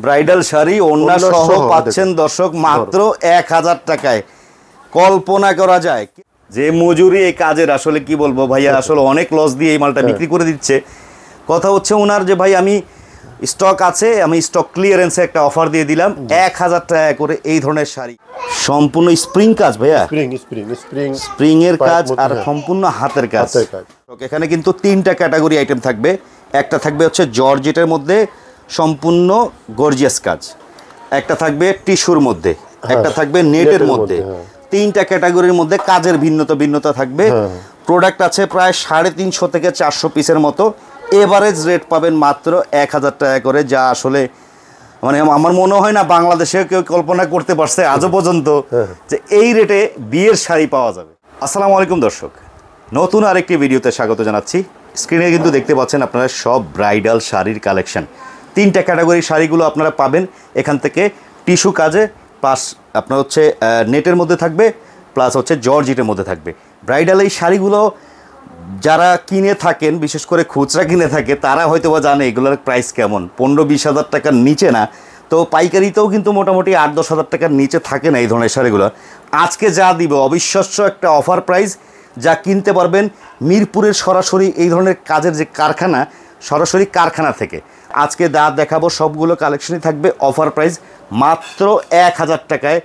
Bridal sari ওড়না সহ পাচ্ছেন দর্শক মাত্র 1000 টাকায়। কল্পনা করা যায় যে মজুরি এই কাজের, আসলে কি বলবো ভাইয়া, আসলে অনেক লস দিয়ে এই মালটা বিক্রি করে দিচ্ছে। কথা হচ্ছে ওনার যে ভাই আমি স্টক আছে, আমি স্টক ক্লিয়ারেন্সে একটা অফার দিয়ে দিলাম 1000 টাকা করে এই ধরনের শাড়ি। সম্পূর্ণ স্প্রিং কাজ ভাইয়া, স্প্রিং এর কাজ আর সম্পূর্ণ হাতের কাজ। এখানে কিন্তু 3টা ক্যাটাগরি আইটেম থাকবে। একটা থাকবে হচ্ছে জর্জেটের মধ্যে সম্পূর্ণ গর্জিয়াস কাজ, একটা থাকবে টিস্যুর মধ্যে, একটা থাকবে নেটের মধ্যে। 3টা ক্যাটাগরির মধ্যে কাজের ভিন্নতা থাকবে। প্রোডাক্ট আছে প্রায় 350 থেকে 400 পিসের মতো। এভারেজ রেট পাবেন মাত্র 1000 টাকা করে, যা আসলে মানে আমার মনে হয় না বাংলাদেশে কেউ কল্পনা করতে পারছে আজও পর্যন্ত যে এই রেটে বিয়ের শাড়ি পাওয়া যাবে। আসসালামু আলাইকুম দর্শক, নতুন আরেকটি ভিডিওতে স্বাগত জানাচ্ছি। স্ক্রিনে কিন্তু দেখতে পাচ্ছেন আপনারা সব ব্রাইডাল শাড়ির কালেকশন। 3টা ক্যাটাগরির শাড়িগুলো আপনারা পাবেন এখান থেকে। টিস্যু কাজে প্লাস আপনার হচ্ছে নেটের মধ্যে থাকবে, প্লাস হচ্ছে জর্জেটের মধ্যে থাকবে। ব্রাইডাল এই শাড়িগুলো যারা কিনে থাকেন, বিশেষ করে খুচরা কিনে থাকে, তারা হয়তো বা জানে এগুলোর প্রাইস কেমন। 15-20 হাজার টাকার নিচে না, তো পাইকারিতেও কিন্তু মোটামুটি 8-10 হাজার টাকার নিচে থাকে না এই ধরনের শাড়িগুলো। আজকে যা দিব অবিশ্বাস্য একটা অফার প্রাইস, যা কিনতে পারবেন মিরপুরের সরাসরি এই ধরনের কাজের যে কারখানা, সরাসরি কারখানা থেকে। আজকে যা দেখাবো সবগুলো কালেকশনই থাকবে অফার প্রাইস মাত্র 1000 টাকায়।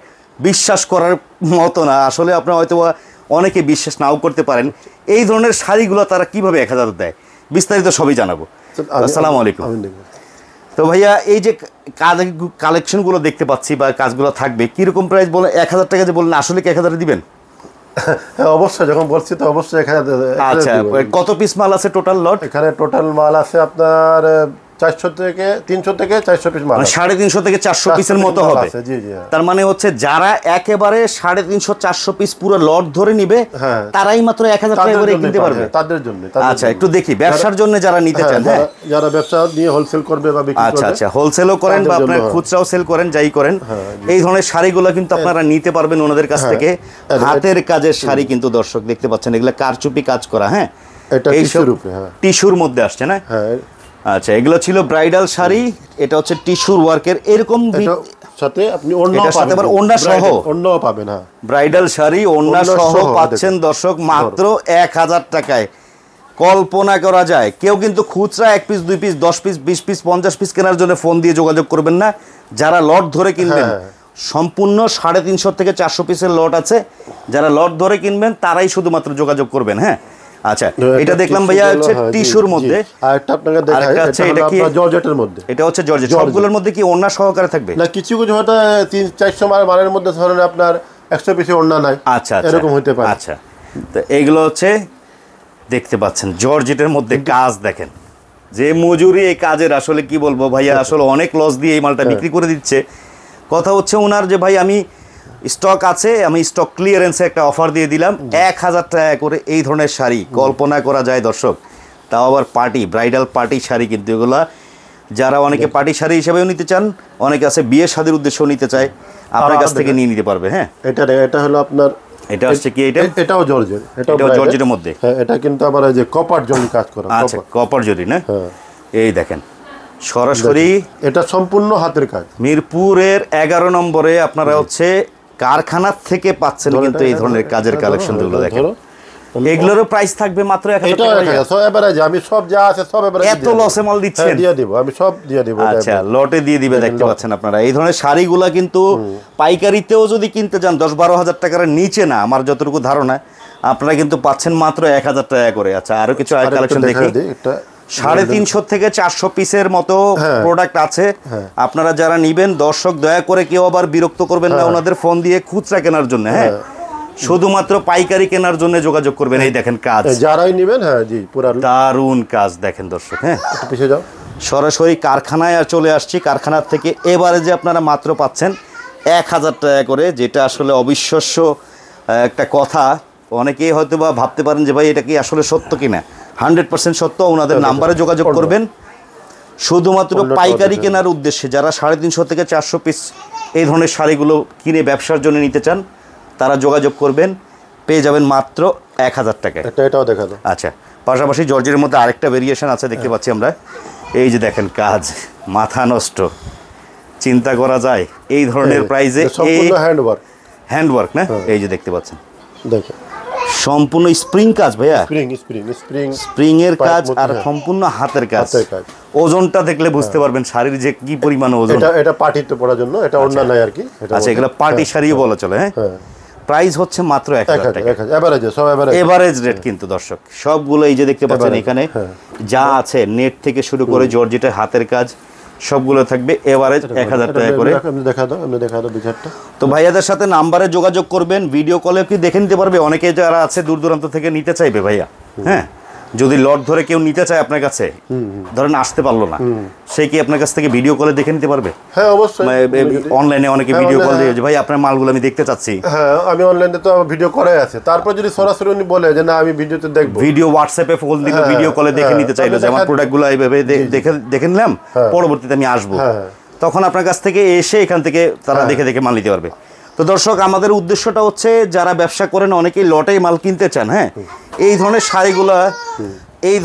বিশ্বাস করার মতো না, আসলে আপনারা হয়তো অনেকে বিশ্বাস নাও করতে পারেন। এই ধরনের শাড়িগুলো তারা কিভাবে 1000 দেয়, বিস্তারিত সবই জানাবো। আসসালামু আলাইকুম। তো ভাইয়া এই যে কালেকশনগুলো দেখতে পাচ্ছি বা কাজগুলো থাকবে, কীরকম প্রাইস বলে 1000 টাকা যে বললেন, আসলে কি 1000 দিবেন? হ্যাঁ অবশ্যই, যখন বলছি তো অবশ্যই 1000। আচ্ছা, কত পিস মাল আছে টোটাল লট? এখানে টোটাল মাল আছে আপনার 300 থেকে 400 পিস মাল, 350 থেকে 400 পিসের মতো হবে। জি জি। তার মানে হচ্ছে যারা একেবারে 350-400 পিস পুরো লট ধরে নিবে তারাই মাত্র 1000 টাকা করে কিনতে পারবে তাদের জন্য। আচ্ছা, একটু দেখি ব্যবসার জন্য যারা নিতে চান, হ্যাঁ যারা ব্যবসা নিয়ে হোলসেল করবে বা বিক্রি করবে। আচ্ছা আচ্ছা, হোলসেলও করেন বা আপনারা খুচরাও সেল করেন, যাই করেন, এই ধরনের শাড়িগুলো কিন্তু আপনারা নিতে পারবেন ওনাদের কাছ থেকে। হাতের কাজের শাড়ি কিন্তু দর্শক দেখতে পাচ্ছেন, এগুলা কারচুপি কাজ করা। হ্যাঁ, এটা টিস্যুর উপরে, হ্যাঁ টিস্যুর মধ্যে আসছে না? হ্যাঁ। আচ্ছা, এগুলো ছিল ব্রাইডাল শাড়ি। এটা হচ্ছে টিস্যুর ওয়ার্কের এরকম সাথে আপনি ওড়না পাবেন, আবার ওড়না সহ ওড়নাও পাবেন। হ্যাঁ, ব্রাইডাল শাড়ি ওড়না সহ পাচ্ছেন দর্শক মাত্র 1000 টাকায়। কল্পনা করা যায়। কেউ কিন্তু খুচরা 1 piece 2 piece 10 piece 20 piece 50 piece কেনার জন্য ফোন দিয়ে যোগাযোগ করবেন না। যারা লট ধরে কিনবেন, সম্পূর্ণ 350 থেকে 400 পিসের লট আছে, যারা লট ধরে কিনবেন তারাই শুধুমাত্র যোগাযোগ করবেন। হ্যাঁ, আচ্ছা, এটা দেখলাম ভাইয়া হচ্ছে টিস্যুর মধ্যে। আরেকটা আপনাকে দেখাই, এটা কি জর্জেটের মধ্যে। এটা হচ্ছে জর্জেট। সবগুলোর মধ্যে কি ওড়না সহকারে থাকবে? না, কিছু কিছু হয়তো 300-400 মালের মধ্যে ধরেন আপনার 100 পিসে ওড়না নাই। আচ্ছা, এরকম হতে পারে। আচ্ছা, তো এইগুলো হচ্ছে দেখতে পাচ্ছেন জর্জেটের মধ্যে কাজ। দেখেন যে মজুরি এই কাজের, আসলে কি বলবো ভাইয়া, আসলে অনেক লস দিয়ে এই মালটা বিক্রি করে দিচ্ছে। কথা হচ্ছে ওনার যে ভাই আমি স্টক আছে, আমি স্টক ক্লিয়ারেন্সে একটা অফার দিয়ে দিলাম 1000 টাকা করে এই ধরনের শাড়ি। কল্পনা করা যায় দর্শক, তাও আবার পার্টি, ব্রাইডাল পার্টি শাড়ি। কিন্তু এগুলা যারা অনেকে পার্টি শাড়ি হিসেবেও নিতে চান, অনেকে আছে বিয়ে শাদীর উদ্দেশ্যেও নিতে চায়, আপনার কাছ থেকে নিয়ে নিতে পারবে। হ্যাঁ, এটা হলো আপনার, এটা হচ্ছে কি, এটাও জর্জেট, এটাও জর্জেটের মধ্যে। হ্যাঁ, এটা কিন্তু আবার এই যে কপার জরি কাজ করা। আচ্ছা, কপার জরি না? হ্যাঁ, এই দেখেন সরাসরি এটা সম্পূর্ণ হাতের কাজ। মিরপুরের 11 নম্বরে আপনারা হচ্ছে কারখানা থেকে পাচ্ছেন কিন্তু এই ধরনের কাজের কালেকশনগুলো। দেখেন এগুলোরও প্রাইস থাকবে মাত্র 1000 টাকা। সব এবারে আমি সব যা আছে সব এবারে এত লসে মাল দিচ্ছেন? দিয়ে দিব, আমি সব দিয়ে দিব। আচ্ছা, লটে দিয়ে দিবে। দেখতে পাচ্ছেন আপনারা এই ধরনের শাড়িগুলো কিন্তু পাইকারিতেও যদি কিনতে যান 10-12 হাজার টাকার নিচে না, আমার যতটুকু ধারণা, আপনারা কিন্তু পাচ্ছেন মাত্র 1000 টাকা করে। আচ্ছা, আরো কিছু কালেকশন দেখি। 350 থেকে 400 পিসের মতো প্রোডাক্ট আছে। আপনারা যারা নিবেন দর্শক, দয়া করে কেউ আবার বিরক্ত করবেন না ওনাদের ফোন দিয়ে খুচরা কেনার জন্য। হ্যাঁ, শুধুমাত্র পাইকারি কেনার জন্য যোগাযোগ করবেন। এই দেখেন কাজ, যারাই নিবেন। হ্যাঁ জি, পুরো দারুণ কাজ দেখেন দর্শক। হ্যাঁ, পিছিয়ে যাও, সরাসরি কারখানায় চলে আসছি। কারখানার থেকে এবারে যে আপনারা মাত্র পাচ্ছেন 1000 টাকা করে, যেটা আসলে অবিশ্বাস্য একটা কথা। অনেকেই হয়তো বা ভাবতে পারেন যে ভাই এটা কি আসলে সত্য কিনা। 100% সত্য। ওনাদের নাম্বারে যোগাযোগ করবেন শুধুমাত্র পাইকারি কেনার উদ্দেশ্যে। যারা 350 থেকে 400 পিস এই ধরনের শাড়িগুলো কিনে ব্যবসার জন্য নিতে চান, তারা যোগাযোগ করবেন, পেয়ে যাবেন মাত্র 1000 টাকায়। এটাও দেখা দাও। আচ্ছা, পাশাপাশি জর্জের মধ্যে আরেকটা ভেরিয়েশন আছে দেখতে পাচ্ছি আমরা। এই যে দেখেন কাজ, মাথা নষ্ট। চিন্তা করা যায় এই ধরনের প্রাইজে সম্পূর্ণ হ্যান্ডওয়ার্ক না এই যে দেখতে পাচ্ছেন দেখেন সম্পূর্ণ স্প্রিং কাজ ভাইয়া স্প্রিং এর কাজ আর সম্পূর্ণ হাতের কাজ ওজনটা দেখলে বুঝতে পারবেন শাড়ির যে কি পরিমাণ ওজন এটা পার্টিতে পরার জন্য এটা ওন্না নাই আর কি আচ্ছা এগুলা পার্টি শাড়িও বলা চলে হ্যাঁ প্রাইস হচ্ছে মাত্র 1000 টাকা এভারেজ রেট কিন্তু দর্শক সবগুলো এই যে দেখতে পাচ্ছেন এখানে যা আছে নেট থেকে শুরু করে জর্জেটের হাতের কাজ সবগুলো থাকবে এভারেজ 1000 টাকা করে দেখা দাও বিচারটা তো ভাইয়াদের সাথে নাম্বারে যোগাযোগ করবেন ভিডিও কলে কি দেখে নিতে পারবে অনেকে যারা আছে দূর দূরান্ত থেকে নিতে চাইবে ভাইয়া হ্যাঁ যদি লট ধরে কেউ নিতে চায় আপনার কাছে ধরেন আসতে পারলো না সে কি আপনার কাছ থেকে ভিডিও কলে দেখে নিতে পারবে হ্যাঁ অবশ্যই অনলাইনে অনেকে ভিডিও কল দিয়ে ভাই আপনার মালগুলো আমি দেখতে চাচ্ছি হ্যাঁ আমি অনলাইনে তো ভিডিও করাই আছে তারপর যদি সরাসরি উনি বলে যে না আমি ভিডিওতে দেখব ভিডিও হোয়াটসঅ্যাপে ফোন দিল ভিডিও কলে দেখে নিতে চাইলো যে আমার প্রোডাক্টগুলো এইভাবে দেখে নিলাম পরবর্তীতে আমি আসবো তখন আপনার কাছ থেকে এসে এখান থেকে তারা দেখে দেখে মাল নিতে পারবে তো দর্শক আমাদের উদ্দেশ্যটা হচ্ছে যারা ব্যবসা করেন অনেকেই লটেই মাল কিনতে চান হ্যাঁ এই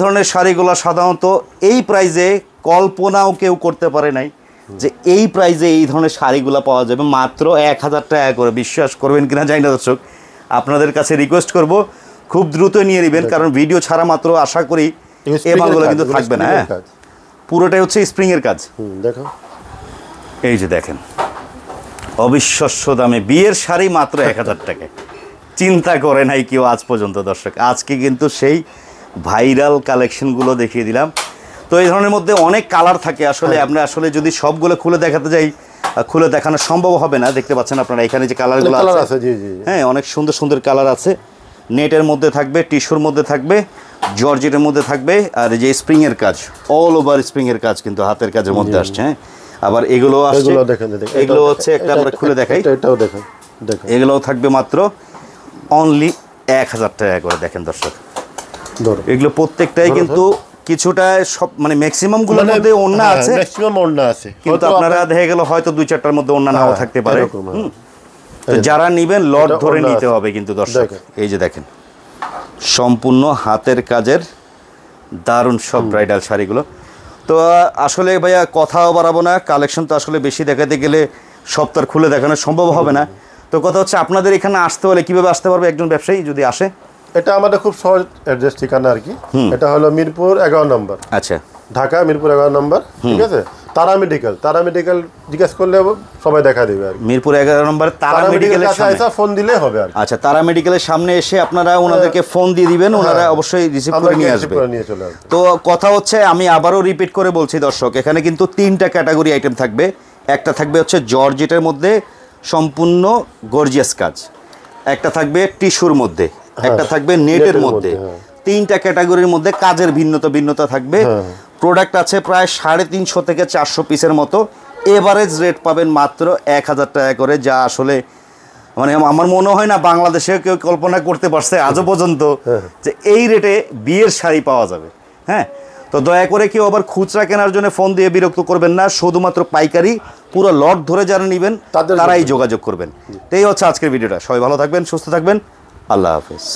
ধরনের শাড়িগুলা সাধারণত এই প্রাইজে কল্পনাও কেউ করতে পারে নাই যে এই প্রাইজে এই ধরনের শাড়িগুলো পাওয়া যাবে মাত্র 1000 টাকা করে বিশ্বাস করবেন কিনা জানি না দর্শক আপনাদের কাছে রিকোয়েস্ট করব খুব দ্রুত নিয়ে নেবেন কারণ ভিডিও ছাড়া মাত্র আশা করি এই মালগুলো কিন্তু থাকবে না হ্যাঁ পুরোটাই হচ্ছে স্প্রিং এর কাজ দেখো এই যে দেখেন অবিশ্বাস্য দামে বিয়ের শাড়ি মাত্র 1000 টাকায় চিন্তা করে নাই কেউ আজ পর্যন্ত দর্শক আজকে কিন্তু সেই ভাইরাল কালেকশনগুলো দেখিয়ে দিলাম তো এই ধরনের মধ্যে অনেক কালার থাকে আসলে আমরা আসলে যদি সবগুলো খুলে দেখাতে যাই খুলে দেখানো সম্ভব হবে না দেখতে পাচ্ছেন আপনারা এখানে যে কালারগুলো আছে হ্যাঁ অনেক সুন্দর সুন্দর কালার আছে নেটের মধ্যে থাকবে টিস্যুর মধ্যে থাকবে জর্জেটের মধ্যে থাকবে আর যে স্প্রিং এর কাজ অল ওভার স্প্রিং এর কাজ কিন্তু হাতের কাজের মধ্যে আসছে হ্যাঁ আবার এগুলো আসছে এগুলো হচ্ছে একটা আমরা খুলে দেখাই এটাও দেখেন এগুলোও থাকবে মাত্র অনলি 1000 টাকা করে দেখেন দর্শক এগুলো প্রত্যেকটাই কিন্তু কিছুটা সব মানে ম্যাক্সিমাম গুলোর মধ্যে ওন্না আছে কিন্তু আপনারা দেখে গেল হয়তো 2-4টার মধ্যে ওন্না নাও থাকতে পারে তো যারা নেবেন লট ধরে নিতে হবে কিন্তু দর্শক এই যে দেখেন সম্পূর্ণ হাতের কাজের দারুণ সব ব্রাইডাল শাড়িগুলো তো আসলে ভাইয়া কথাও বাড়াবো না কালেকশন তো আসলে বেশি দেখাতে গেলে সপ্তাহ খুলে দেখানো সম্ভব হবে না তো কথা হচ্ছে আপনাদের এখানে আসতে হলে কিভাবে আসতে পারবে একজন ব্যবসায়ী যদি আসে এটা আমাদের খুব সহজ অ্যাড্রেস ঠিকানা আর কি এটা হলো মিরপুর 11 নম্বর আচ্ছা ঢাকা মিরপুর 11 নম্বর ঠিক আছে তারা মেডিকেল জিজ্ঞেস করলে সবাই দেখা দেবে আর মিরপুর 11 নম্বর তারা মেডিকেলের সামনে ফোন দিলে হবে আর আচ্ছা তারা মেডিকেলের সামনে এসে আপনারা ওনাদেরকে ফোন দিয়ে দিবেন ওনারা অবশ্যই রিসিভ করে নিয়ে আসবে তো কথা হচ্ছে আমি আবারও রিপিট করে বলছি দর্শক এখানে কিন্তু 3টা ক্যাটাগরি আইটেম থাকবে একটা থাকবে হচ্ছে জর্জেটের মধ্যে সম্পূর্ণ গর্জিয়াস কাজ একটা থাকবে টিস্যুর মধ্যে একটা থাকবে নেটের মধ্যে 3টা ক্যাটাগরির মধ্যে কাজের ভিন্নতা থাকবে প্রোডাক্ট আছে প্রায় 350 থেকে 400 পিসের মতো এভারেজ রেট পাবেন মাত্র 1000 টাকা করে যা আসলে মানে আমার মনে হয় না বাংলাদেশে কেউ কল্পনা করতে পারছে আজও পর্যন্ত যে এই রেটে বিয়ের শাড়ি পাওয়া যাবে হ্যাঁ তো দয়া করে কেউ আবার খুচরা কেনার জন্য ফোন দিয়ে বিরক্ত করবেন না শুধুমাত্র পাইকারি পুরো লট ধরে যারা নেবেন তারাই যোগাযোগ করবেন এই হচ্ছে আজকের ভিডিওটা সবাই ভালো থাকবেন সুস্থ থাকবেন আল্লাহ হাফেজ